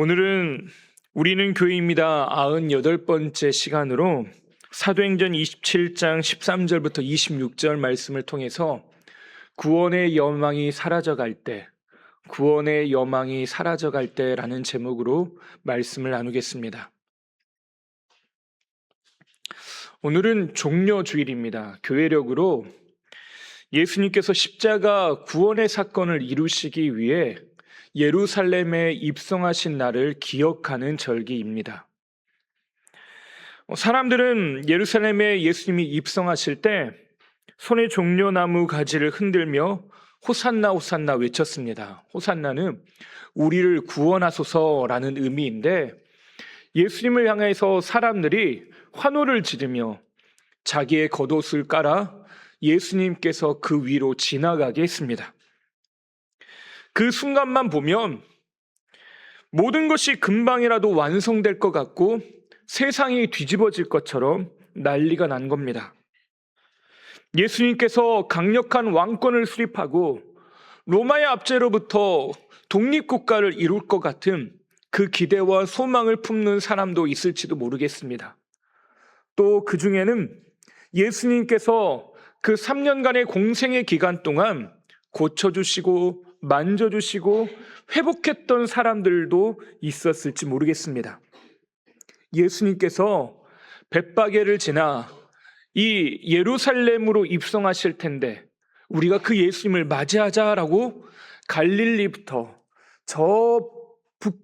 오늘은 우리는 교회입니다. 98번째 시간으로 사도행전 27장 13절부터 26절 말씀을 통해서 구원의 여망이 사라져갈 때, 구원의 여망이 사라져갈 때라는 제목으로 말씀을 나누겠습니다. 오늘은 종려주일입니다. 교회력으로 예수님께서 십자가 구원의 사건을 이루시기 위해 예루살렘에 입성하신 날을 기억하는 절기입니다. 사람들은 예루살렘에 예수님이 입성하실 때 손에 종려나무 가지를 흔들며 호산나 호산나 외쳤습니다. 호산나는 우리를 구원하소서라는 의미인데, 예수님을 향해서 사람들이 환호를 지르며 자기의 겉옷을 깔아 예수님께서 그 위로 지나가게 했습니다. 그 순간만 보면 모든 것이 금방이라도 완성될 것 같고 세상이 뒤집어질 것처럼 난리가 난 겁니다. 예수님께서 강력한 왕권을 수립하고 로마의 압제로부터 독립국가를 이룰 것 같은 그 기대와 소망을 품는 사람도 있을지도 모르겠습니다. 또 그 중에는 예수님께서 그 3년간의 공생의 기간 동안 고쳐주시고 만져주시고 회복했던 사람들도 있었을지 모르겠습니다. 예수님께서 벳바게를 지나 이 예루살렘으로 입성하실 텐데 우리가 그 예수님을 맞이하자라고 갈릴리부터 저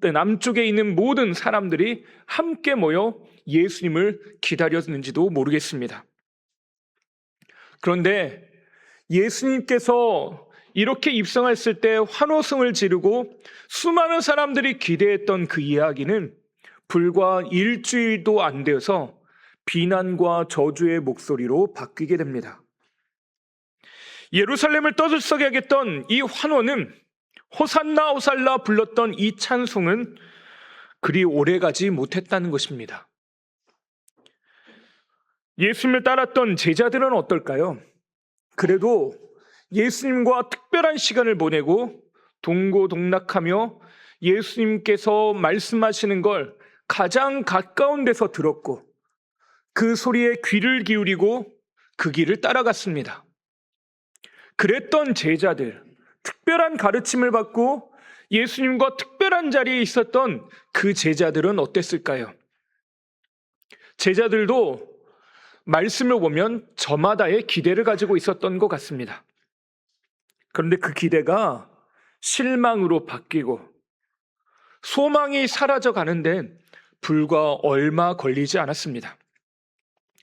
남쪽에 있는 모든 사람들이 함께 모여 예수님을 기다렸는지도 모르겠습니다. 그런데 예수님께서 이렇게 입성했을 때 환호성을 지르고 수많은 사람들이 기대했던 그 이야기는 불과 일주일도 안 되어서 비난과 저주의 목소리로 바뀌게 됩니다. 예루살렘을 떠들썩하게 했던 이 환호는, 호산나 호살라 불렀던 이 찬송은 그리 오래가지 못했다는 것입니다. 예수님을 따랐던 제자들은 어떨까요? 그래도 예수님과 특별한 시간을 보내고 동고동락하며 예수님께서 말씀하시는 걸 가장 가까운 데서 들었고 그 소리에 귀를 기울이고 그 길을 따라갔습니다. 그랬던 제자들, 특별한 가르침을 받고 예수님과 특별한 자리에 있었던 그 제자들은 어땠을까요? 제자들도 말씀을 보면 저마다의 기대를 가지고 있었던 것 같습니다. 그런데 그 기대가 실망으로 바뀌고 소망이 사라져 가는 데는 불과 얼마 걸리지 않았습니다.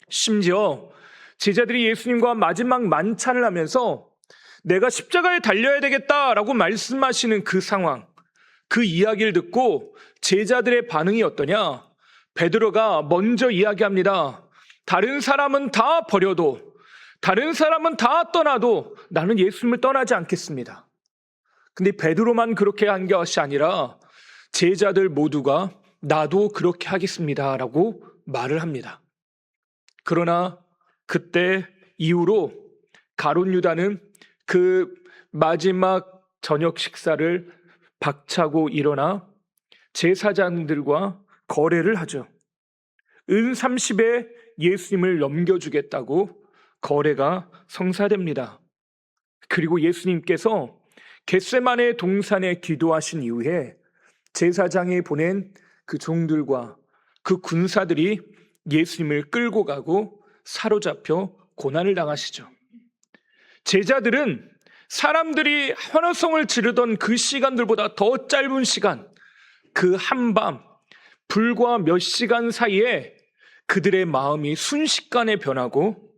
심지어 제자들이 예수님과 마지막 만찬을 하면서 내가 십자가에 달려야 되겠다라고 말씀하시는 그 상황, 그 이야기를 듣고 제자들의 반응이 어떠냐? 베드로가 먼저 이야기합니다. 다른 사람은 다 버려도, 다른 사람은 다 떠나도 나는 예수님을 떠나지 않겠습니다. 근데 베드로만 그렇게 한 것이 아니라 제자들 모두가 나도 그렇게 하겠습니다 라고 말을 합니다. 그러나 그때 이후로 가룟 유다는 그 마지막 저녁 식사를 박차고 일어나 제사장들과 거래를 하죠. 은 30에 예수님을 넘겨주겠다고 거래가 성사됩니다. 그리고 예수님께서 겟세마네 동산에 기도하신 이후에 제사장이 보낸 그 종들과 그 군사들이 예수님을 끌고 가고 사로잡혀 고난을 당하시죠. 제자들은 사람들이 환호성을 지르던 그 시간들보다 더 짧은 시간, 그 한밤, 불과 몇 시간 사이에 그들의 마음이 순식간에 변하고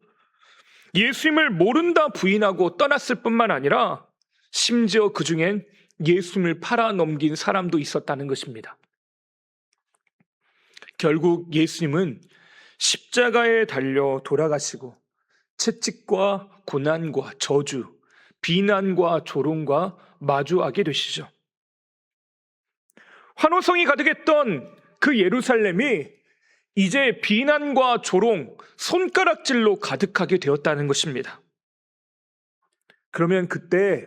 예수님을 모른다 부인하고 떠났을 뿐만 아니라 심지어 그 중엔 예수님을 팔아넘긴 사람도 있었다는 것입니다. 결국 예수님은 십자가에 달려 돌아가시고 채찍과 고난과 저주, 비난과 조롱과 마주하게 되시죠. 환호성이 가득했던 그 예루살렘이 이제 비난과 조롱, 손가락질로 가득하게 되었다는 것입니다. 그러면 그때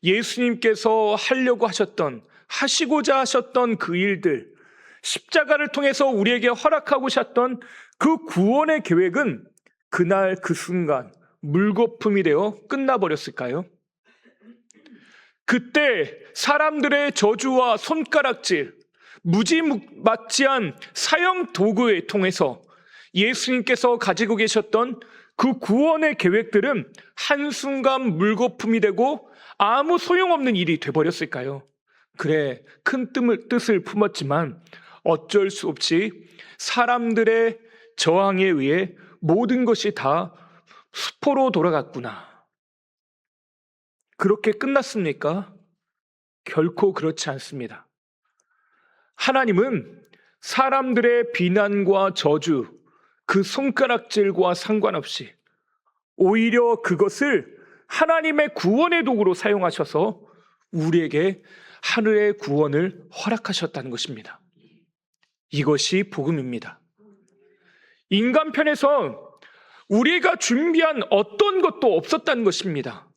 예수님께서 하려고 하셨던 하시고자 하셨던 그 일들, 십자가를 통해서 우리에게 허락하고 하셨던 그 구원의 계획은 그날 그 순간 물거품이 되어 끝나버렸을까요? 그때 사람들의 저주와 손가락질, 무지막지한 사형 도구에 통해서 예수님께서 가지고 계셨던 그 구원의 계획들은 한순간 물거품이 되고 아무 소용없는 일이 돼버렸을까요? 그래, 큰 뜻을 품었지만 어쩔 수 없이 사람들의 저항에 의해 모든 것이 다 수포로 돌아갔구나. 그렇게 끝났습니까? 결코 그렇지 않습니다. 하나님은 사람들의 비난과 저주, 그 손가락질과 상관없이 오히려 그것을 하나님의 구원의 도구로 사용하셔서 우리에게 하늘의 구원을 허락하셨다는 것입니다. 이것이 복음입니다. 인간편에서 우리가 준비한 어떤 것도 없었다는 것입니다.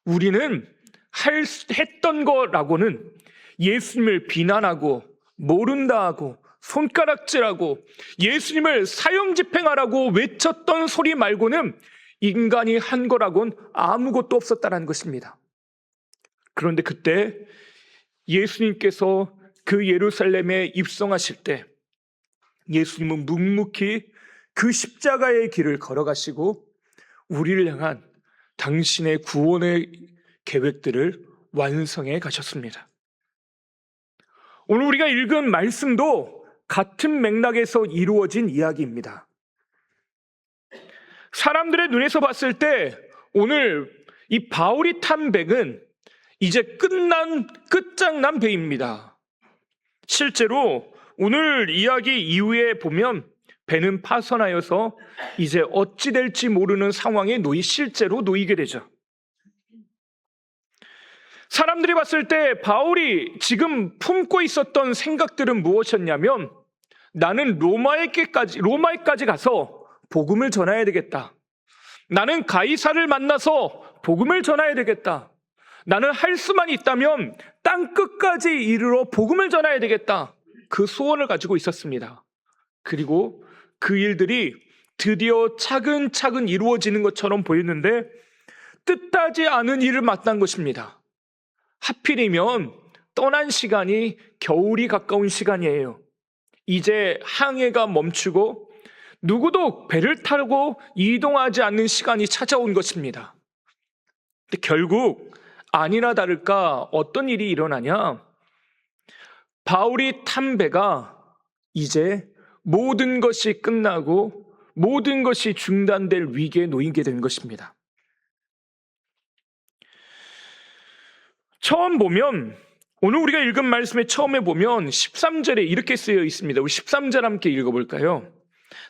우리는 했던 거라고는 예수님을 비난하고 모른다 하고 손가락질하고 예수님을 사형 집행하라고 외쳤던 소리 말고는 인간이 한 거라고는 아무것도 없었다는 것입니다. 그런데 그때 예수님께서 그 예루살렘에 입성하실 때 예수님은 묵묵히 그 십자가의 길을 걸어가시고 우리를 향한 당신의 구원의 계획들을 완성해 가셨습니다. 오늘 우리가 읽은 말씀도 같은 맥락에서 이루어진 이야기입니다. 사람들의 눈에서 봤을 때 오늘 이 바울이 탄 배는 이제 끝장난 배입니다. 실제로 오늘 이야기 이후에 보면 배는 파손하여서 이제 어찌 될지 모르는 상황에 실제로 놓이게 되죠. 사람들이 봤을 때 바울이 지금 품고 있었던 생각들은 무엇이었냐면 나는 로마에까지 가서 복음을 전해야 되겠다. 나는 가이사를 만나서 복음을 전해야 되겠다. 나는 할 수만 있다면 땅 끝까지 이르러 복음을 전해야 되겠다. 그 소원을 가지고 있었습니다. 그리고 그 일들이 드디어 차근차근 이루어지는 것처럼 보였는데 뜻하지 않은 일을 만난 것입니다. 하필이면 떠난 시간이 겨울이 가까운 시간이에요. 이제 항해가 멈추고 누구도 배를 타고 이동하지 않는 시간이 찾아온 것입니다. 근데 결국 아니나 다를까 어떤 일이 일어나냐? 바울이 탄 배가 이제 모든 것이 끝나고 모든 것이 중단될 위기에 놓이게 된 것입니다. 처음 보면 오늘 우리가 읽은 말씀의 처음에 보면 13절에 이렇게 쓰여 있습니다. 우리 13절 함께 읽어볼까요?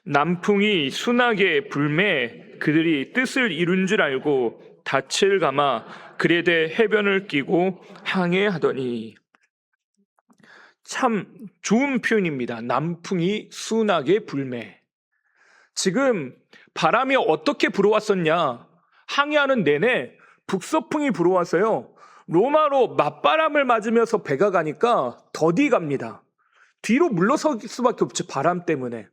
남풍이 순하게 불매 그들이 뜻을 이룬 줄 알고 닻을 감아 그레대 해변을 끼고 항해하더니. 참 좋은 표현입니다. 남풍이 순하게 불매. 지금 바람이 어떻게 불어왔었냐? 항해하는 내내 북서풍이 불어와서요, 로마로 맞바람을 맞으면서 배가 가니까 더디 갑니다. 뒤로 물러설 수밖에 없죠, 바람 때문에.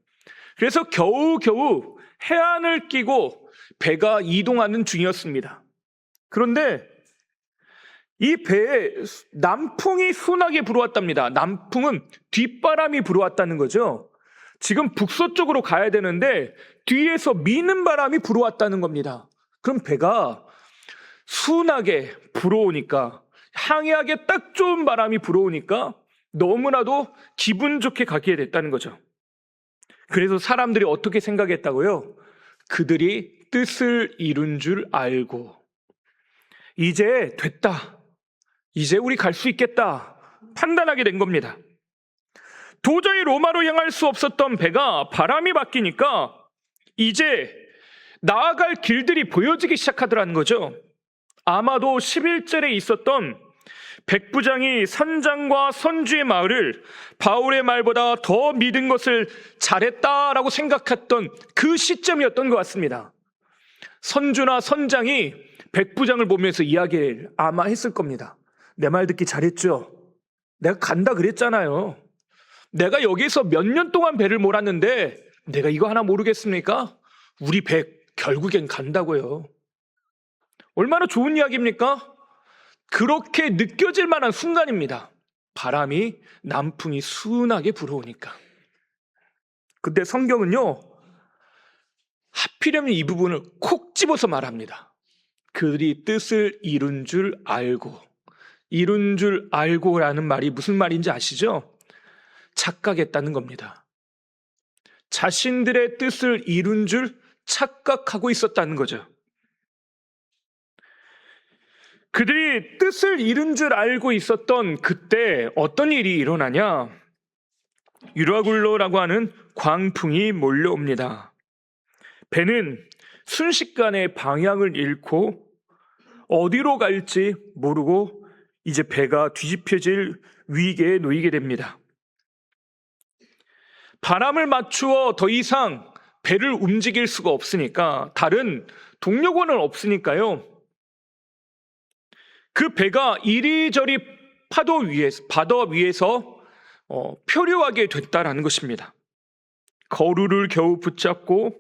그래서 겨우겨우 해안을 끼고 배가 이동하는 중이었습니다. 그런데 이 배에 남풍이 순하게 불어왔답니다. 남풍은 뒷바람이 불어왔다는 거죠. 지금 북서쪽으로 가야 되는데 뒤에서 미는 바람이 불어왔다는 겁니다. 그럼 배가 순하게 불어오니까, 항해하기에 딱 좋은 바람이 불어오니까 너무나도 기분 좋게 가게 됐다는 거죠. 그래서 사람들이 어떻게 생각했다고요? 그들이 뜻을 이룬 줄 알고 이제 됐다, 이제 우리 갈 수 있겠다 판단하게 된 겁니다. 도저히 로마로 향할 수 없었던 배가 바람이 바뀌니까 이제 나아갈 길들이 보여지기 시작하더라는 거죠. 아마도 11절에 있었던 백부장이 선장과 선주의 말을 바울의 말보다 더 믿은 것을 잘했다라고 생각했던 그 시점이었던 것 같습니다. 선주나 선장이 백부장을 보면서 이야기를 아마 했을 겁니다. 내 말 듣기 잘했죠? 내가 간다 그랬잖아요. 내가 여기서 몇 년 동안 배를 몰았는데 내가 이거 하나 모르겠습니까? 우리 배 결국엔 간다고요. 얼마나 좋은 이야기입니까? 그렇게 느껴질 만한 순간입니다. 바람이 남풍이 순하게 불어오니까. 근데 성경은요, 하필이면 이 부분을 콕 집어서 말합니다. 그들이 뜻을 이룬 줄 알고. 이룬 줄 알고라는 말이 무슨 말인지 아시죠? 착각했다는 겁니다. 자신들의 뜻을 이룬 줄 착각하고 있었다는 거죠. 그들이 뜻을 이룬 줄 알고 있었던 그때 어떤 일이 일어나냐? 유라굴로라고 하는 광풍이 몰려옵니다. 배는 순식간에 방향을 잃고 어디로 갈지 모르고 이제 배가 뒤집혀질 위기에 놓이게 됩니다. 바람을 맞추어 더 이상 배를 움직일 수가 없으니까, 다른 동력원은 없으니까요, 그 배가 이리저리 바다 위에서 표류하게 됐다라는 것입니다. 거루를 겨우 붙잡고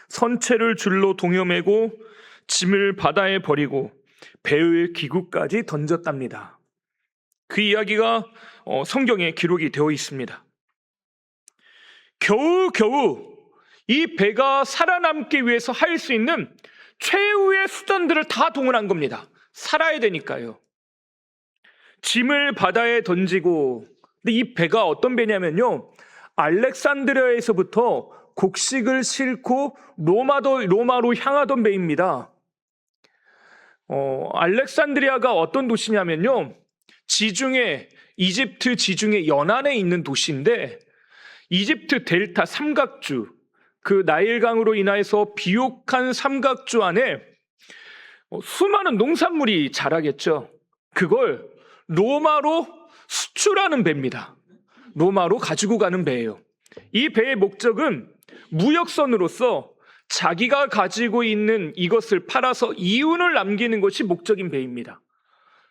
선체를 줄로 동여매고 짐을 바다에 버리고 배의 기구까지 던졌답니다. 그 이야기가 성경에 기록이 되어 있습니다. 겨우겨우 이 배가 살아남기 위해서 할 수 있는 최후의 수단들을 다 동원한 겁니다. 살아야 되니까요. 짐을 바다에 던지고, 근데 이 배가 어떤 배냐면요, 알렉산드리아에서부터 곡식을 싣고 로마로 향하던 배입니다. 알렉산드리아가 어떤 도시냐면요, 이집트 지중해 연안에 있는 도시인데, 이집트 델타 삼각주, 그 나일강으로 인해서 비옥한 삼각주 안에 수많은 농산물이 자라겠죠. 그걸 로마로 수출하는 배입니다. 로마로 가지고 가는 배예요. 이 배의 목적은 무역선으로서 자기가 가지고 있는 이것을 팔아서 이윤을 남기는 것이 목적인 배입니다.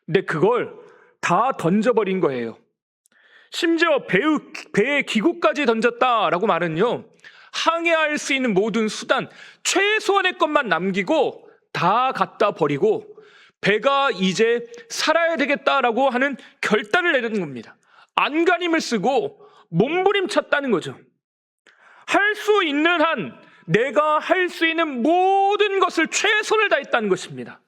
근데 그걸 다 던져버린 거예요. 심지어 배의 기구까지 던졌다라고 말은요, 항해할 수 있는 모든 수단, 최소한의 것만 남기고 다 갖다 버리고 배가 이제 살아야 되겠다라고 하는 결단을 내리는 겁니다. 안간힘을 쓰고 몸부림쳤다는 거죠. 할 수 있는 한 내가 할 수 있는 모든 것을 최선을 다했다는 것입니다.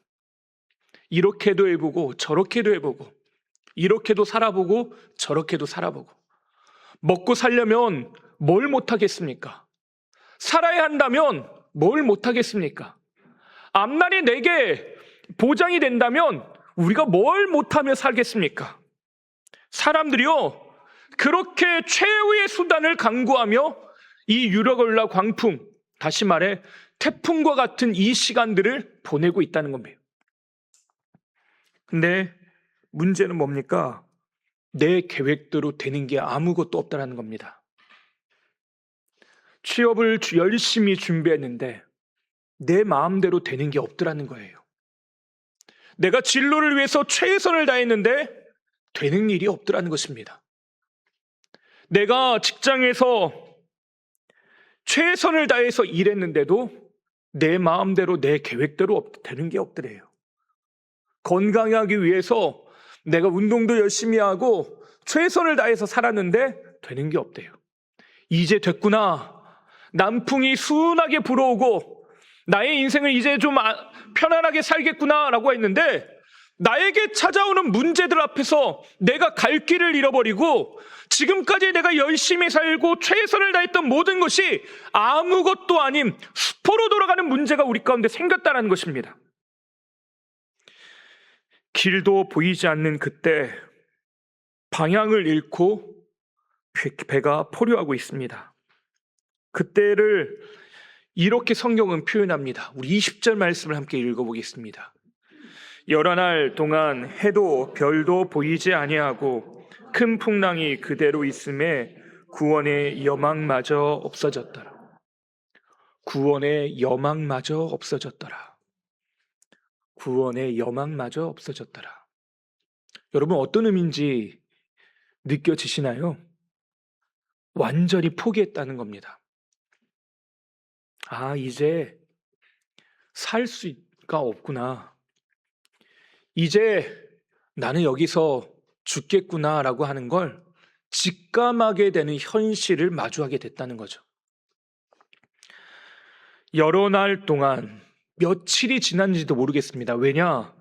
이렇게도 해보고 저렇게도 해보고, 이렇게도 살아보고 저렇게도 살아보고. 먹고 살려면 뭘 못하겠습니까? 살아야 한다면 뭘 못하겠습니까? 앞날이 내게 보장이 된다면 우리가 뭘 못하며 살겠습니까? 사람들이요, 그렇게 최후의 수단을 강구하며 이 유라굴로 광풍, 다시 말해 태풍과 같은 이 시간들을 보내고 있다는 겁니다. 근데 문제는 뭡니까? 내 계획대로 되는 게 아무것도 없다는 겁니다. 취업을 열심히 준비했는데 내 마음대로 되는 게 없더라는 거예요. 내가 진로를 위해서 최선을 다했는데 되는 일이 없더라는 것입니다. 내가 직장에서 최선을 다해서 일했는데도 내 마음대로 내 계획대로 되는 게 없더래요. 건강하기 위해서 내가 운동도 열심히 하고 최선을 다해서 살았는데 되는 게 없대요. 이제 됐구나. 남풍이 순하게 불어오고 나의 인생을 이제 좀 편안하게 살겠구나 라고 했는데, 나에게 찾아오는 문제들 앞에서 내가 갈 길을 잃어버리고 지금까지 내가 열심히 살고 최선을 다했던 모든 것이 아무것도 아닌 수포로 돌아가는 문제가 우리 가운데 생겼다는 것입니다. 길도 보이지 않는 그때 방향을 잃고 배가 포류하고 있습니다. 그때를 이렇게 성경은 표현합니다. 우리 20절 말씀을 함께 읽어보겠습니다. 여러 날 동안 해도 별도 보이지 아니하고 큰 풍랑이 그대로 있음에 구원의 여망마저 없어졌더라. 구원의 여망마저 없어졌더라. 구원의 여망마저 없어졌더라. 여러분, 어떤 의미인지 느껴지시나요? 완전히 포기했다는 겁니다. 이제 살 수가 없구나. 이제 나는 여기서 죽겠구나라고 하는 걸 직감하게 되는 현실을 마주하게 됐다는 거죠. 여러 날 동안 며칠이 지났는지도 모르겠습니다. 왜냐?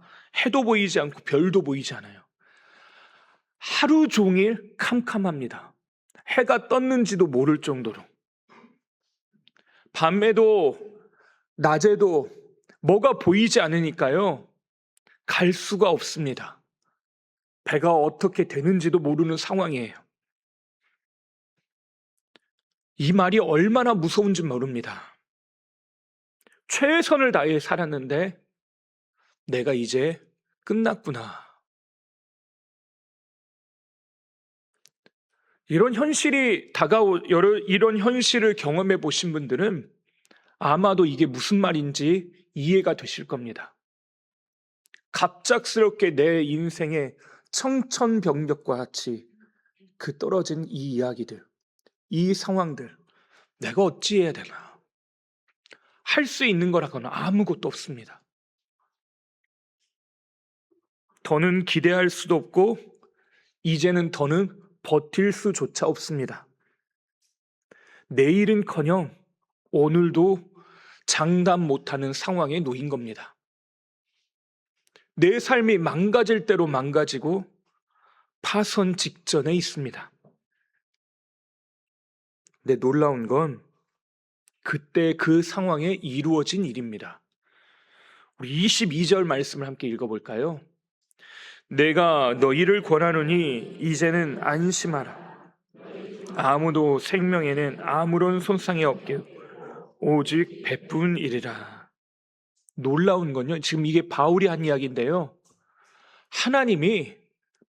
해도 보이지 않고 별도 보이지 않아요. 하루 종일 캄캄합니다. 해가 떴는지도 모를 정도로. 밤에도 낮에도 뭐가 보이지 않으니까요. 갈 수가 없습니다. 배가 어떻게 되는지도 모르는 상황이에요. 이 말이 얼마나 무서운지 모릅니다. 최선을 다해 살았는데 내가 이제 끝났구나. 이런 현실을 경험해 보신 분들은 아마도 이게 무슨 말인지 이해가 되실 겁니다. 갑작스럽게 내 인생의 청천벽력과 같이 그 떨어진 이 이야기들, 이 상황들, 내가 어찌해야 되나? 할 수 있는 거라고는 아무것도 없습니다. 더는 기대할 수도 없고 이제는 더는 버틸 수조차 없습니다. 내일은커녕 오늘도 장담 못하는 상황에 놓인 겁니다. 내 삶이 망가질 대로 망가지고 파선 직전에 있습니다. 근데 놀라운 건 그때 그 상황에 이루어진 일입니다. 우리 22절 말씀을 함께 읽어볼까요? 내가 너희를 권하노니 이제는 안심하라. 아무도 생명에는 아무런 손상이 없게 오직 배뿐이리라. 놀라운 건요, 지금 이게 바울이 한 이야기인데요, 하나님이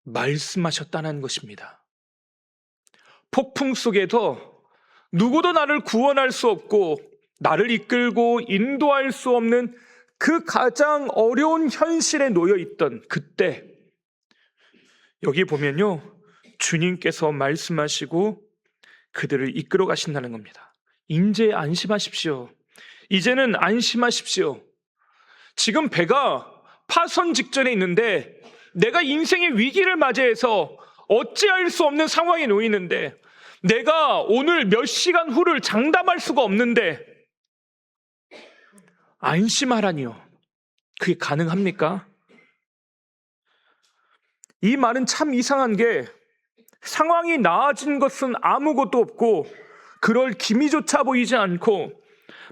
말씀하셨다는 것입니다. 폭풍 속에서 누구도 나를 구원할 수 없고 나를 이끌고 인도할 수 없는 그 가장 어려운 현실에 놓여 있던 그때, 여기 보면요, 주님께서 말씀하시고 그들을 이끌어 가신다는 겁니다. 이제 안심하십시오. 이제는 안심하십시오. 지금 배가 파선 직전에 있는데 내가 인생의 위기를 맞이해서 어찌할 수 없는 상황에 놓이는데, 내가 오늘 몇 시간 후를 장담할 수가 없는데 안심하라니요. 그게 가능합니까? 이 말은 참 이상한 게, 상황이 나아진 것은 아무것도 없고 그럴 기미조차 보이지 않고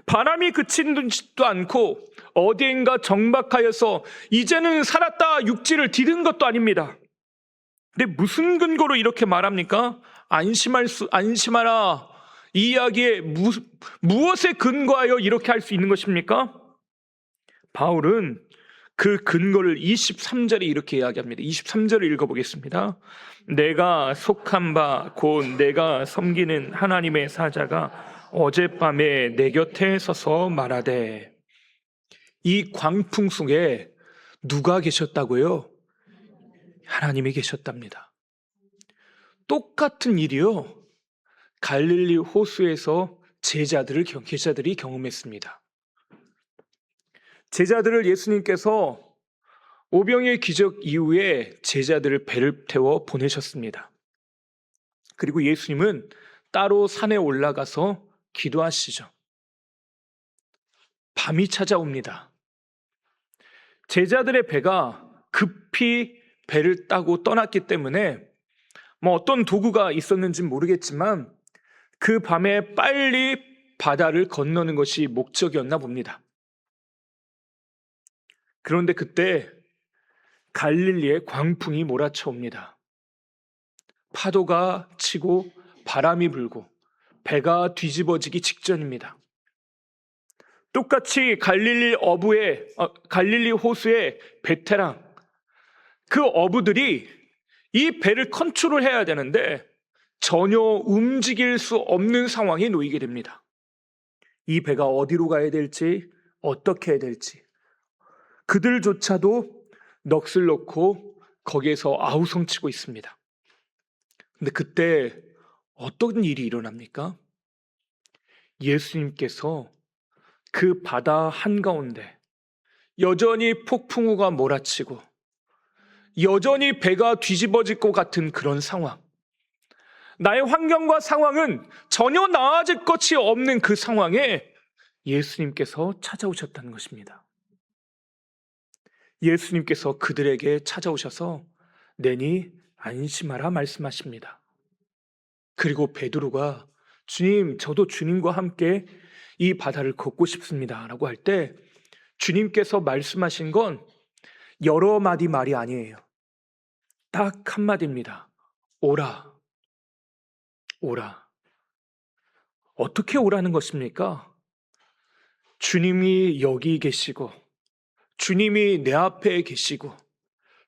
바람이 그치지도 않고 어디엔가 정박하여서 이제는 살았다 육지를 디딘 것도 아닙니다. 근데 무슨 근거로 이렇게 말합니까? 안심하라. 이 이야기에 무엇에 근거하여 이렇게 할 수 있는 것입니까? 바울은 그 근거를 23절에 이렇게 이야기합니다. 23절을 읽어보겠습니다. 내가 속한 바 곧 내가 섬기는 하나님의 사자가 어젯밤에 내 곁에 서서 말하되. 이 광풍 속에 누가 계셨다고요? 하나님이 계셨답니다. 똑같은 일이요, 갈릴리 호수에서 제자들이 경험했습니다. 제자들을 예수님께서 오병이의 기적 이후에 제자들을 배를 태워 보내셨습니다. 그리고 예수님은 따로 산에 올라가서 기도하시죠. 밤이 찾아옵니다. 제자들의 배가 급히 배를 타고 떠났기 때문에 어떤 도구가 있었는지는 모르겠지만 그 밤에 빨리 바다를 건너는 것이 목적이었나 봅니다. 그런데 그때 갈릴리에 광풍이 몰아쳐옵니다. 파도가 치고 바람이 불고 배가 뒤집어지기 직전입니다. 똑같이 갈릴리 호수의 베테랑, 그 어부들이 이 배를 컨트롤해야 되는데 전혀 움직일 수 없는 상황에 놓이게 됩니다. 이 배가 어디로 가야 될지, 어떻게 해야 될지 그들조차도 넋을 놓고 거기에서 아우성치고 있습니다. 근데 그때 어떤 일이 일어납니까? 예수님께서 그 바다 한가운데 여전히 폭풍우가 몰아치고 여전히 배가 뒤집어질 것 같은 그런 상황, 나의 환경과 상황은 전혀 나아질 것이 없는 그 상황에 예수님께서 찾아오셨다는 것입니다. 예수님께서 그들에게 찾아오셔서 내니 안심하라 말씀하십니다. 그리고 베드로가 주님, 저도 주님과 함께 이 바다를 걷고 싶습니다 라고 할 때 주님께서 말씀하신 건 여러 마디 말이 아니에요. 딱 한마디입니다. 오라. 오라. 어떻게 오라는 것입니까? 주님이 여기 계시고 주님이 내 앞에 계시고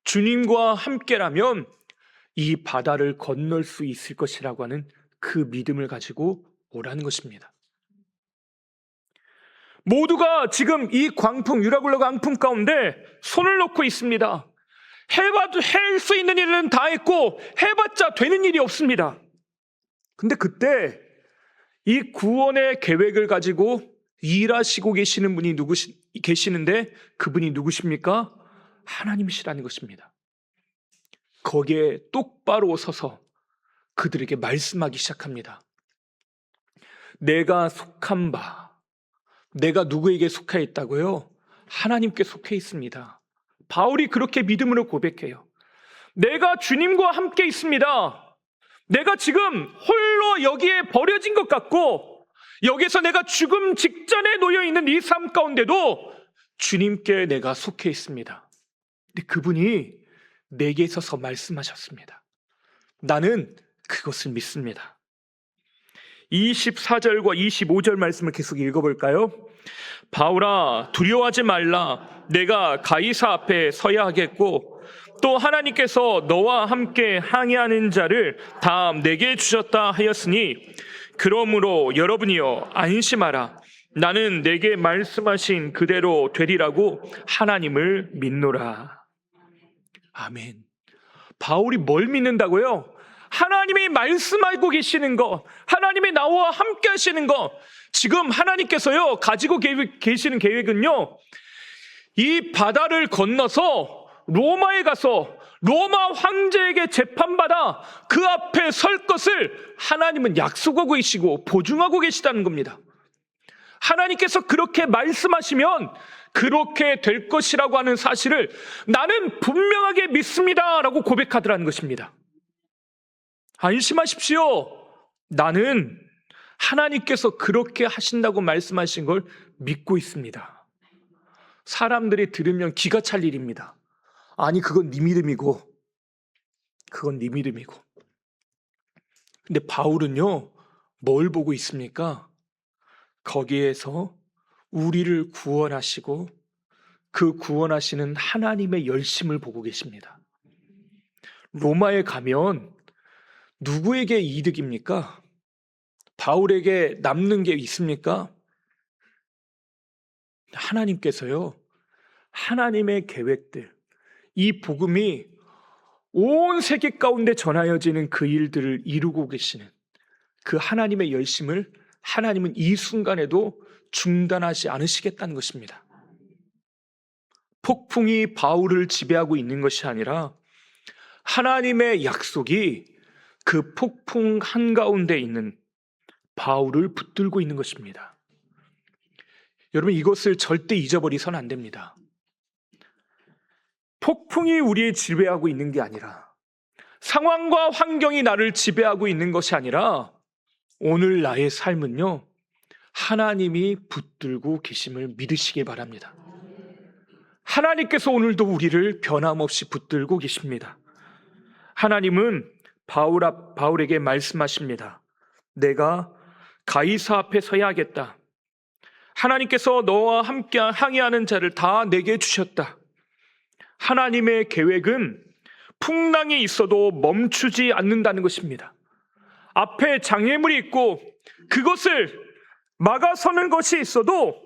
주님과 함께라면 이 바다를 건널 수 있을 것이라고 하는 그 믿음을 가지고 오라는 것입니다. 모두가 지금 이 광풍, 유라굴로 광풍 가운데 손을 놓고 있습니다. 할 수 있는 일은 다 했고 해봤자 되는 일이 없습니다. 근데 그때 이 구원의 계획을 가지고 일하시고 계시는 분이 계시는데 그분이 누구십니까? 하나님이시라는 것입니다. 거기에 똑바로 서서 그들에게 말씀하기 시작합니다. 내가 속한 바, 내가 누구에게 속해 있다고요? 하나님께 속해 있습니다. 바울이 그렇게 믿음으로 고백해요. 내가 주님과 함께 있습니다. 내가 지금 홀로 여기에 버려진 것 같고 여기서 내가 죽음 직전에 놓여있는 이 삶 가운데도 주님께 내가 속해 있습니다. 근데 그분이 내게 있어서 말씀하셨습니다. 나는 그것을 믿습니다. 24절과 25절 말씀을 계속 읽어볼까요? 바울아, 두려워하지 말라. 내가 가이사 앞에 서야 하겠고 또 하나님께서 너와 함께 항해하는 자를 다 내게 주셨다 하였으니 그러므로 여러분이여 안심하라. 나는 내게 말씀하신 그대로 되리라고 하나님을 믿노라. 아멘. 바울이 뭘 믿는다고요? 하나님이 말씀하고 계시는 것, 하나님이 나와 함께 하시는 것. 지금 하나님께서요 가지고 계시는 계획은요, 이 바다를 건너서 로마에 가서 로마 황제에게 재판받아 그 앞에 설 것을 하나님은 약속하고 계시고 보증하고 계시다는 겁니다. 하나님께서 그렇게 말씀하시면 그렇게 될 것이라고 하는 사실을 나는 분명하게 믿습니다 라고 고백하더라는 것입니다. 안심하십시오. 나는 하나님께서 그렇게 하신다고 말씀하신 걸 믿고 있습니다. 사람들이 들으면 기가 찰 일입니다. 아니 그건 네 믿음이고 그건 네 믿음이고. 근데 바울은요 뭘 보고 있습니까? 거기에서 우리를 구원하시고 그 구원하시는 하나님의 열심을 보고 계십니다. 로마에 가면 누구에게 이득입니까? 바울에게 남는 게 있습니까? 하나님께서요 하나님의 계획들, 이 복음이 온 세계 가운데 전하여지는 그 일들을 이루고 계시는 그 하나님의 열심을 하나님은 이 순간에도 중단하지 않으시겠다는 것입니다. 폭풍이 바울을 지배하고 있는 것이 아니라 하나님의 약속이 그 폭풍 한가운데 있는 바울을 붙들고 있는 것입니다. 여러분 이것을 절대 잊어버리서는 안 됩니다. 폭풍이 우리의 지배하고 있는 게 아니라 상황과 환경이 나를 지배하고 있는 것이 아니라 오늘 나의 삶은요 하나님이 붙들고 계심을 믿으시기 바랍니다. 하나님께서 오늘도 우리를 변함없이 붙들고 계십니다. 하나님은 바울에게 말씀하십니다. 내가 가이사 앞에 서야 하겠다. 하나님께서 너와 함께 항해하는 자를 다 내게 주셨다. 하나님의 계획은 풍랑이 있어도 멈추지 않는다는 것입니다. 앞에 장애물이 있고 그것을 막아서는 것이 있어도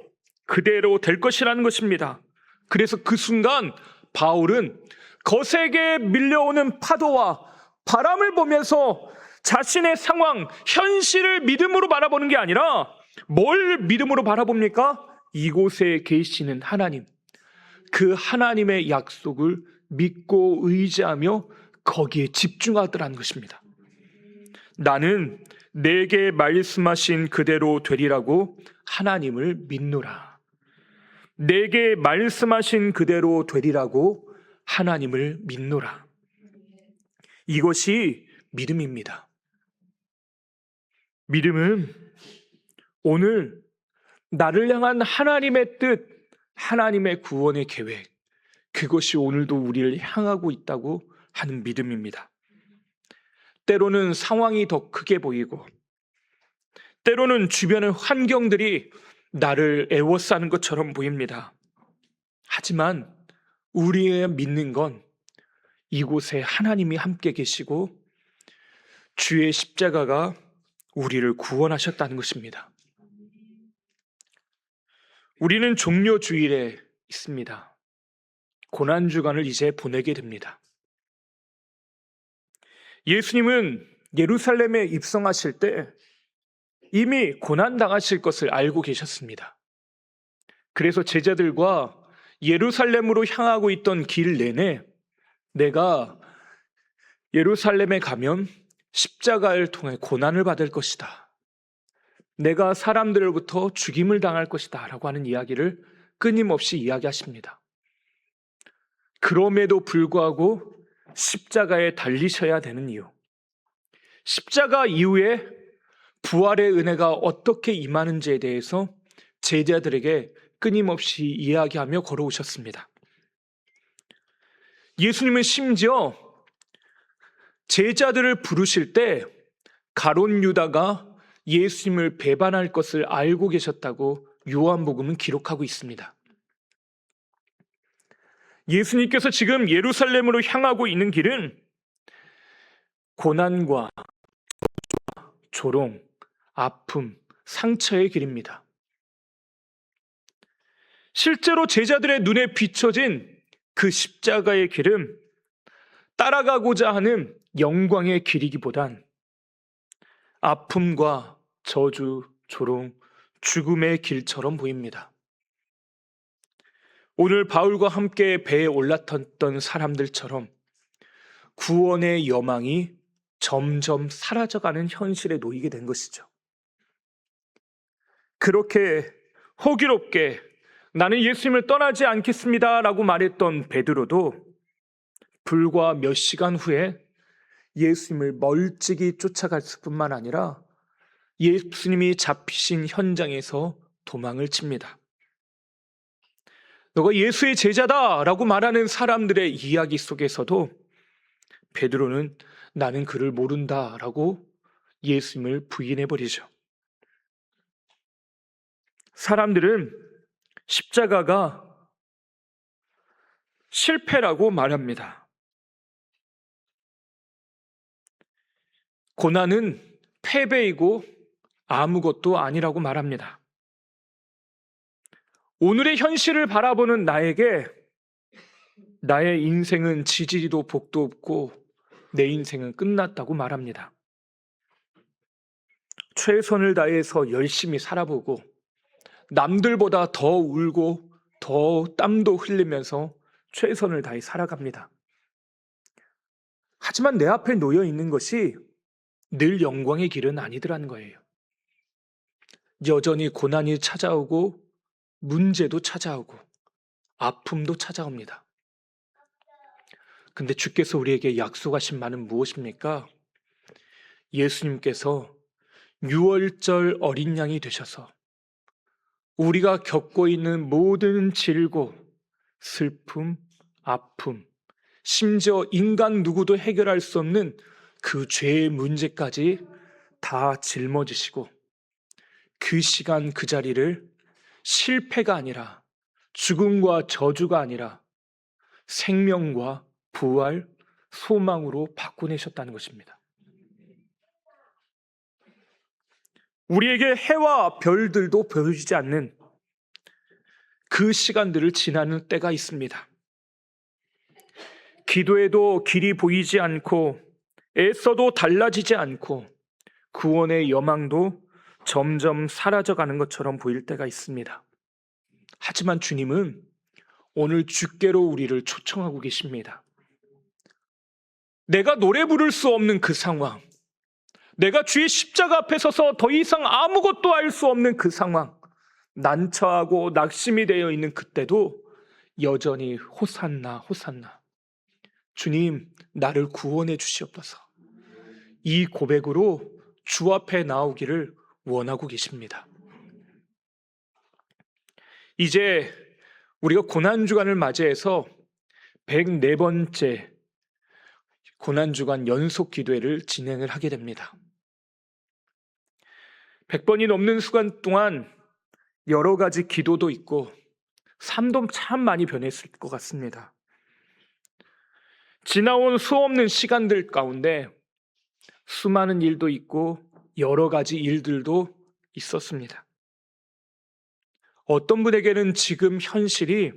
그대로 될 것이라는 것입니다. 그래서 그 순간 바울은 거세게 밀려오는 파도와 바람을 보면서 자신의 상황, 현실을 믿음으로 바라보는 게 아니라 뭘 믿음으로 바라봅니까? 이곳에 계시는 하나님, 그 하나님의 약속을 믿고 의지하며 거기에 집중하더라는 것입니다. 나는 내게 말씀하신 그대로 되리라고 하나님을 믿노라. 내게 말씀하신 그대로 되리라고 하나님을 믿노라. 이것이 믿음입니다. 믿음은 오늘 나를 향한 하나님의 뜻, 하나님의 구원의 계획, 그것이 오늘도 우리를 향하고 있다고 하는 믿음입니다. 때로는 상황이 더 크게 보이고, 때로는 주변의 환경들이 나를 애워싸는 것처럼 보입니다. 하지만 우리의 믿는 건 이곳에 하나님이 함께 계시고 주의 십자가가 우리를 구원하셨다는 것입니다. 우리는 종료주일에 있습니다. 고난주간을 이제 보내게 됩니다. 예수님은 예루살렘에 입성하실 때 이미 고난당하실 것을 알고 계셨습니다. 그래서 제자들과 예루살렘으로 향하고 있던 길 내내 내가 예루살렘에 가면 십자가를 통해 고난을 받을 것이다. 내가 사람들로부터 죽임을 당할 것이다 라고 하는 이야기를 끊임없이 이야기하십니다. 그럼에도 불구하고 십자가에 달리셔야 되는 이유, 십자가 이후에 부활의 은혜가 어떻게 임하는지에 대해서 제자들에게 끊임없이 이야기하며 걸어오셨습니다. 예수님은 심지어 제자들을 부르실 때 가룟 유다가 예수님을 배반할 것을 알고 계셨다고 요한복음은 기록하고 있습니다. 예수님께서 지금 예루살렘으로 향하고 있는 길은 고난과 조롱, 아픔, 상처의 길입니다. 실제로 제자들의 눈에 비춰진 그 십자가의 길은 따라가고자 하는 영광의 길이기보단 아픔과 저주, 조롱, 죽음의 길처럼 보입니다. 오늘 바울과 함께 배에 올라탔던 사람들처럼 구원의 여망이 점점 사라져가는 현실에 놓이게 된 것이죠. 그렇게 호기롭게 나는 예수님을 떠나지 않겠습니다 라고 말했던 베드로도 불과 몇 시간 후에 예수님을 멀찍이 쫓아갈 뿐만 아니라 예수님이 잡히신 현장에서 도망을 칩니다. 너가 예수의 제자다 라고 말하는 사람들의 이야기 속에서도 베드로는 나는 그를 모른다 라고 예수님을 부인해버리죠. 사람들은 십자가가 실패라고 말합니다. 고난은 패배이고 아무것도 아니라고 말합니다. 오늘의 현실을 바라보는 나에게 나의 인생은 지지리도 복도 없고 내 인생은 끝났다고 말합니다. 최선을 다해서 열심히 살아보고 남들보다 더 울고 더 땀도 흘리면서 최선을 다해 살아갑니다. 하지만 내 앞에 놓여 있는 것이 늘 영광의 길은 아니더라는 거예요. 여전히 고난이 찾아오고 문제도 찾아오고 아픔도 찾아옵니다. 근데 주께서 우리에게 약속하신 말은 무엇입니까? 예수님께서 유월절 어린 양이 되셔서 우리가 겪고 있는 모든 질고, 슬픔, 아픔, 심지어 인간 누구도 해결할 수 없는 그 죄의 문제까지 다 짊어지시고 그 시간 그 자리를 실패가 아니라 죽음과 저주가 아니라 생명과 부활, 소망으로 바꾸내셨다는 것입니다. 우리에게 해와 별들도 보여주지 않는 그 시간들을 지나는 때가 있습니다. 기도해도 길이 보이지 않고 애써도 달라지지 않고 구원의 여망도 점점 사라져가는 것처럼 보일 때가 있습니다. 하지만 주님은 오늘 주께로 우리를 초청하고 계십니다. 내가 노래 부를 수 없는 그 상황, 내가 주의 십자가 앞에 서서 더 이상 아무것도 할 수 없는 그 상황, 난처하고 낙심이 되어 있는 그때도 여전히 호산나 호산나, 주님 나를 구원해 주시옵소서, 이 고백으로 주 앞에 나오기를 원하고 계십니다. 이제 우리가 고난주간을 맞이해서 104번째 고난주간 연속 기도회를 진행을 하게 됩니다. 100번이 넘는 시간 동안 여러 가지 기도도 있고 삶도 참 많이 변했을 것 같습니다. 지나온 수없는 시간들 가운데 수많은 일도 있고 여러 가지 일들도 있었습니다. 어떤 분에게는 지금 현실이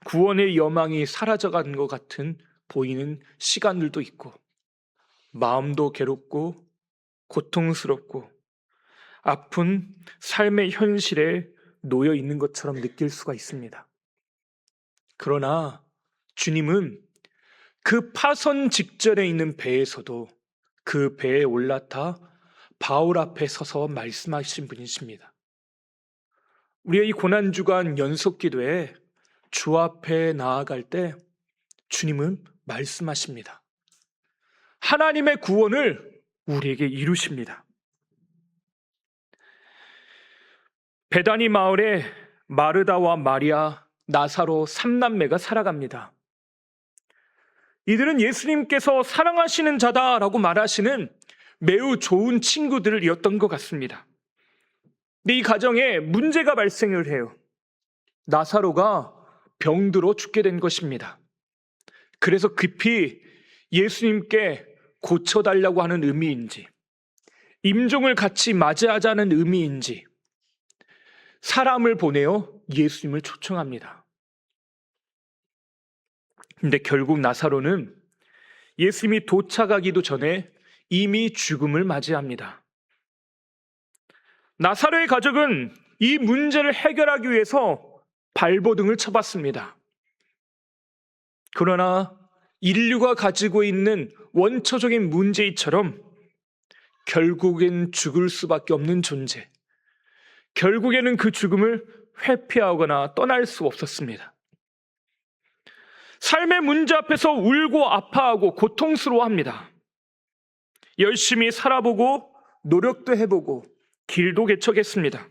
구원의 여망이 사라져가는 것 같은 보이는 시간들도 있고, 마음도 괴롭고 고통스럽고 아픈 삶의 현실에 놓여 있는 것처럼 느낄 수가 있습니다. 그러나 주님은 그 파선 직전에 있는 배에서도 그 배에 올라타 바울 앞에 서서 말씀하신 분이십니다. 우리의 이 고난주간 연속 기도에 주 앞에 나아갈 때 주님은 말씀하십니다. 하나님의 구원을 우리에게 이루십니다. 베다니 마을에 마르다와 마리아, 나사로 3남매가 살아갑니다. 이들은 예수님께서 사랑하시는 자다라고 말하시는 매우 좋은 친구들이었던 것 같습니다. 근데 이 가정에 문제가 발생을 해요. 나사로가 병들어 죽게 된 것입니다. 그래서 급히 예수님께 고쳐달라고 하는 의미인지, 임종을 같이 맞이하자는 의미인지 사람을 보내어 예수님을 초청합니다. 근데 결국 나사로는 예수님이 도착하기도 전에 이미 죽음을 맞이합니다. 나사로의 가족은 이 문제를 해결하기 위해서 발버둥을 쳐봤습니다. 그러나 인류가 가지고 있는 원초적인 문제이처럼 결국엔 죽을 수밖에 없는 존재, 결국에는 그 죽음을 회피하거나 떠날 수 없었습니다. 삶의 문제 앞에서 울고 아파하고 고통스러워합니다. 열심히 살아보고 노력도 해보고 길도 개척했습니다.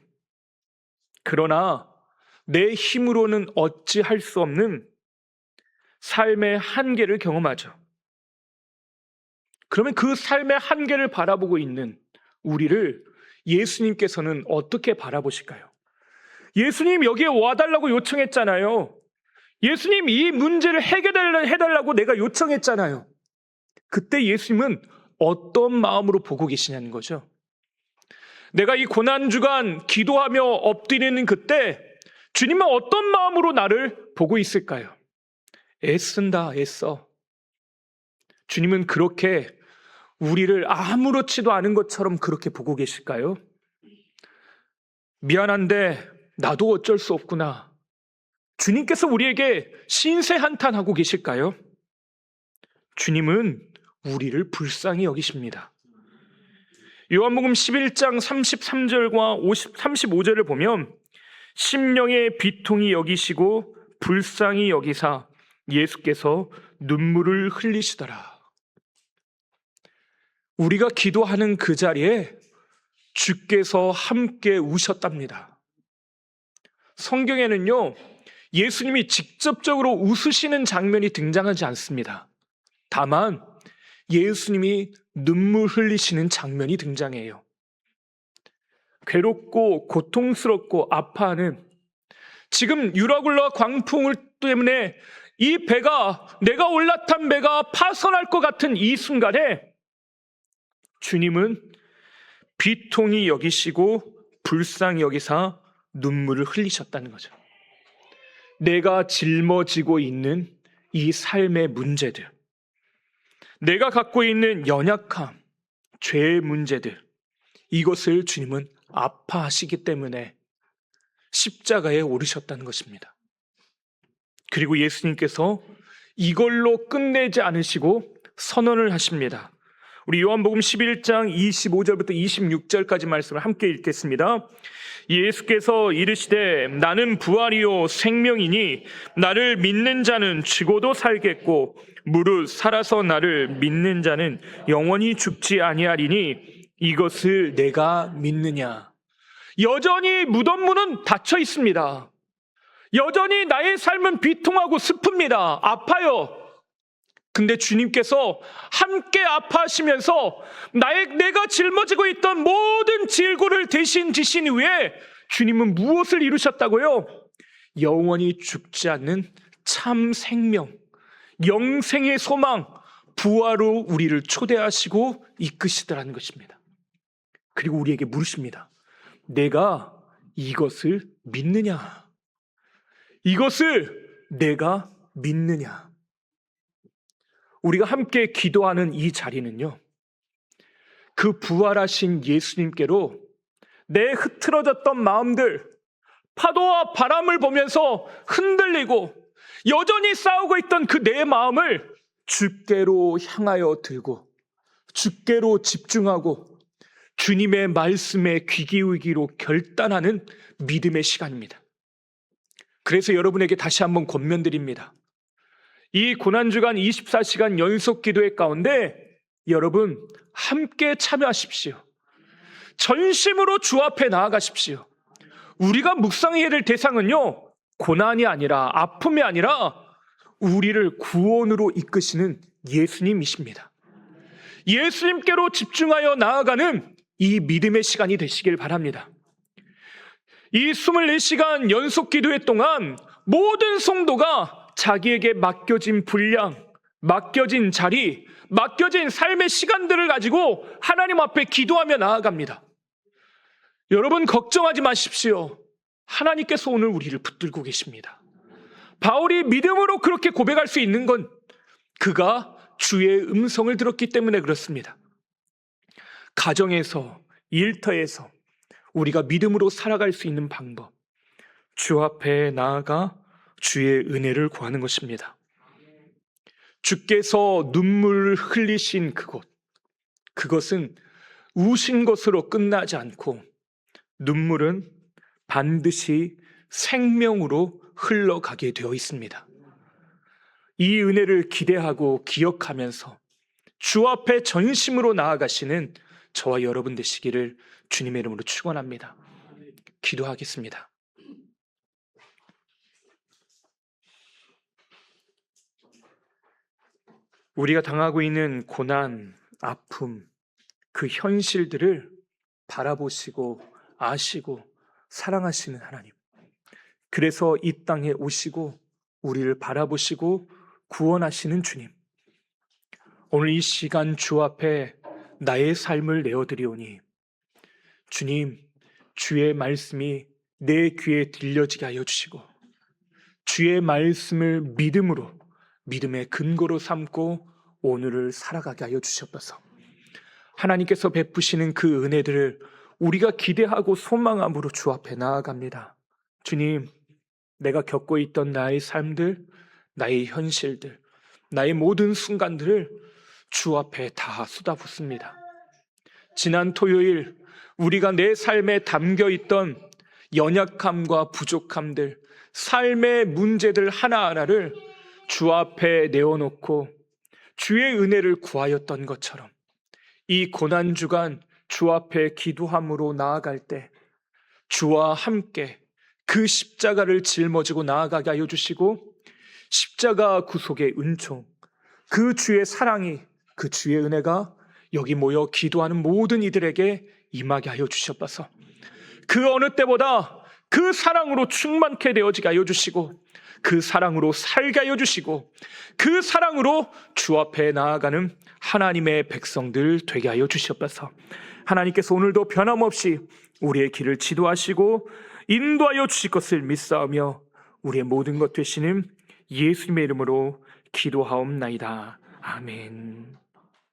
그러나 내 힘으로는 어찌할 수 없는 삶의 한계를 경험하죠. 그러면 그 삶의 한계를 바라보고 있는 우리를 예수님께서는 어떻게 바라보실까요? 예수님 여기에 와달라고 요청했잖아요. 예수님 이 문제를 해달라고 내가 요청했잖아요. 그때 예수님은 어떤 마음으로 보고 계시냐는 거죠. 내가 이 고난주간 기도하며 엎드리는 그때 주님은 어떤 마음으로 나를 보고 있을까요? 애쓴다, 애써. 주님은 그렇게 우리를 아무렇지도 않은 것처럼 그렇게 보고 계실까요? 미안한데 나도 어쩔 수 없구나. 주님께서 우리에게 신세 한탄하고 계실까요? 주님은 우리를 불쌍히 여기십니다. 요한복음 11장 33절과 35절을 보면 심령의 비통히 여기시고 불쌍히 여기사 예수께서 눈물을 흘리시더라. 우리가 기도하는 그 자리에 주께서 함께 우셨답니다. 성경에는요, 예수님이 직접적으로 웃으시는 장면이 등장하지 않습니다. 다만 예수님이 눈물 흘리시는 장면이 등장해요. 괴롭고 고통스럽고 아파하는, 지금 유라굴라 광풍 때문에 이 배가, 내가 올라탄 배가 파손할 것 같은 이 순간에 주님은 비통히 여기시고 불쌍히 여기사 눈물을 흘리셨다는 거죠. 내가 짊어지고 있는 이 삶의 문제들, 내가 갖고 있는 연약함, 죄의 문제들, 이것을 주님은 아파하시기 때문에 십자가에 오르셨다는 것입니다. 그리고 예수님께서 이걸로 끝내지 않으시고 선언을 하십니다. 우리 요한복음 11장 25절부터 26절까지 말씀을 함께 읽겠습니다. 예수께서 이르시되 나는 부활이요 생명이니 나를 믿는 자는 죽어도 살겠고 무릇 살아서 나를 믿는 자는 영원히 죽지 아니하리니 이것을 내가 믿느냐. 여전히 무덤 문은 닫혀 있습니다. 여전히 나의 삶은 비통하고 슬픕니다. 아파요. 근데 주님께서 함께 아파하시면서 내가 짊어지고 있던 모든 질고를 대신 지신 후에 주님은 무엇을 이루셨다고요? 영원히 죽지 않는 참 생명, 영생의 소망, 부활로 우리를 초대하시고 이끄시더라는 것입니다. 그리고 우리에게 물으십니다. 내가 이것을 믿느냐? 이것을 내가 믿느냐? 우리가 함께 기도하는 이 자리는요, 그 부활하신 예수님께로 내 흐트러졌던 마음들, 파도와 바람을 보면서 흔들리고 여전히 싸우고 있던 그 내 마음을 주께로 향하여 들고 주께로 집중하고 주님의 말씀에 귀 기울이기로 결단하는 믿음의 시간입니다. 그래서 여러분에게 다시 한번 권면드립니다. 이 고난주간 24시간 연속 기도회 가운데 여러분 함께 참여하십시오. 전심으로 주 앞에 나아가십시오. 우리가 묵상해야 될 대상은요, 고난이 아니라, 아픔이 아니라 우리를 구원으로 이끄시는 예수님이십니다. 예수님께로 집중하여 나아가는 이 믿음의 시간이 되시길 바랍니다. 이 24시간 연속 기도회 동안 모든 성도가 자기에게 맡겨진 분량, 맡겨진 자리, 맡겨진 삶의 시간들을 가지고 하나님 앞에 기도하며 나아갑니다. 여러분 걱정하지 마십시오. 하나님께서 오늘 우리를 붙들고 계십니다. 바울이 믿음으로 그렇게 고백할 수 있는 건 그가 주의 음성을 들었기 때문에 그렇습니다. 가정에서, 일터에서 우리가 믿음으로 살아갈 수 있는 방법, 주 앞에 나아가 주의 은혜를 구하는 것입니다. 주께서 눈물을 흘리신 그곳, 그것은 우신 것으로 끝나지 않고 눈물은 반드시 생명으로 흘러가게 되어 있습니다. 이 은혜를 기대하고 기억하면서 주 앞에 전심으로 나아가시는 저와 여러분 되시기를 주님의 이름으로 축원합니다. 기도하겠습니다. 우리가 당하고 있는 고난, 아픔, 그 현실들을 바라보시고 아시고 사랑하시는 하나님. 그래서 이 땅에 오시고 우리를 바라보시고 구원하시는 주님. 오늘 이 시간 주 앞에 나의 삶을 내어드리오니 주님, 주의 말씀이 내 귀에 들려지게 하여 주시고 주의 말씀을 믿음으로, 믿음의 근거로 삼고 오늘을 살아가게 하여 주시옵소서. 하나님께서 베푸시는 그 은혜들을 우리가 기대하고 소망함으로 주 앞에 나아갑니다. 주님, 내가 겪고 있던 나의 삶들, 나의 현실들, 나의 모든 순간들을 주 앞에 다 쏟아붓습니다. 지난 토요일 우리가 내 삶에 담겨있던 연약함과 부족함들, 삶의 문제들 하나하나를 주 앞에 내어놓고 주의 은혜를 구하였던 것처럼 이 고난주간 주 앞에 기도함으로 나아갈 때 주와 함께 그 십자가를 짊어지고 나아가게 하여 주시고 십자가 구속의 은총, 그 주의 사랑이, 그 주의 은혜가 여기 모여 기도하는 모든 이들에게 임하게 하여 주시옵소서. 그 어느 때보다 그 사랑으로 충만케 되어지게 하여 주시고 그 사랑으로 살게 하여 주시고 그 사랑으로 주 앞에 나아가는 하나님의 백성들 되게 하여 주시옵소서. 하나님께서 오늘도 변함없이 우리의 길을 지도하시고 인도하여 주실 것을 믿사오며 우리의 모든 것 되시는 예수님의 이름으로 기도하옵나이다. 아멘.